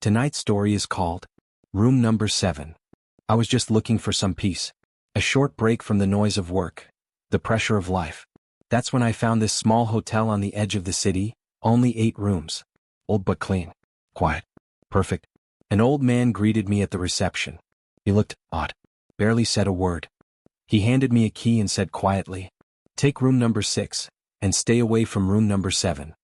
Tonight's story is called Room Number 7. I was just looking for some peace. A short break from the noise of work, the pressure of life. That's when I found this small hotel on the edge of the city, only 8 rooms. Old but clean. Quiet. Perfect. An old man greeted me at the reception. He looked odd. Barely said a word. He handed me a key and said quietly, "Take room number 6, and stay away from room number 7.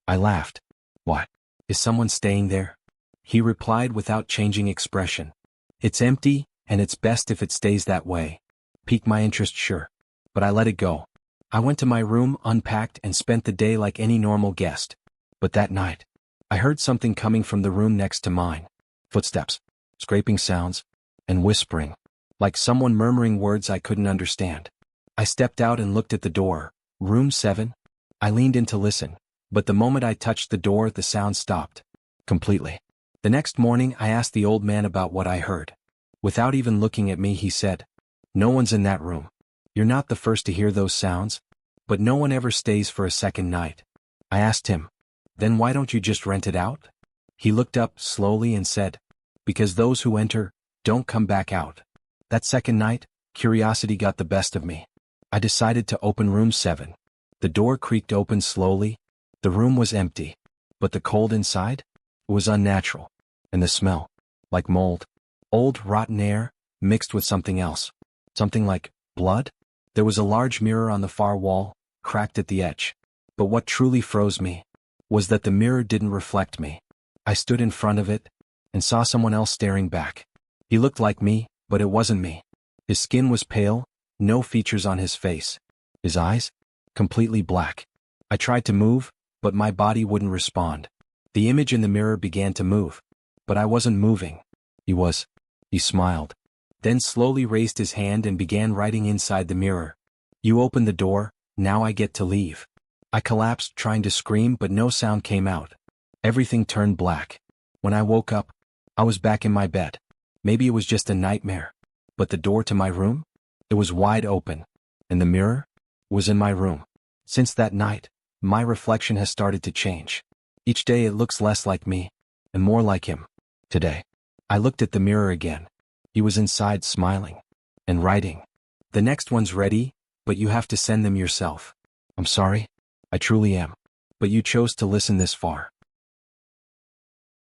I laughed. "What? Is someone staying there?" He replied without changing expression. "It's empty, and it's best if it stays that way." Piqued my interest, sure. But I let it go. I went to my room, unpacked, and spent the day like any normal guest. But that night, I heard something coming from the room next to mine. Footsteps, scraping sounds, and whispering, like someone murmuring words I couldn't understand. I stepped out and looked at the door. Room 7? I leaned in to listen, but the moment I touched the door, the sound stopped. Completely. The next morning, I asked the old man about what I heard. Without even looking at me, he said, "No one's in that room. You're not the first to hear those sounds, but no one ever stays for a second night." I asked him, "Then why don't you just rent it out?" He looked up slowly and said, "Because those who enter don't come back out." That second night, curiosity got the best of me. I decided to open room 7. The door creaked open slowly. The room was empty, but the cold inside? It was unnatural. And the smell, like mold, old rotten air, mixed with something else. Something like blood? There was a large mirror on the far wall, cracked at the edge. But what truly froze me was that the mirror didn't reflect me. I stood in front of it and saw someone else staring back. He looked like me, but it wasn't me. His skin was pale, no features on his face. His eyes? Completely black. I tried to move, but my body wouldn't respond. The image in the mirror began to move, but I wasn't moving. He was. He smiled, then slowly raised his hand and began writing inside the mirror. "You opened the door, now I get to leave." I collapsed, trying to scream, but no sound came out. Everything turned black. When I woke up, I was back in my bed. Maybe it was just a nightmare. But the door to my room? It was wide open. And the mirror? Was in my room. Since that night, my reflection has started to change. Each day it looks less like me, and more like him. Today, I looked at the mirror again. He was inside smiling. And writing. "The next one's ready, but you have to send them yourself." "I'm sorry. I truly am. But you chose to listen this far."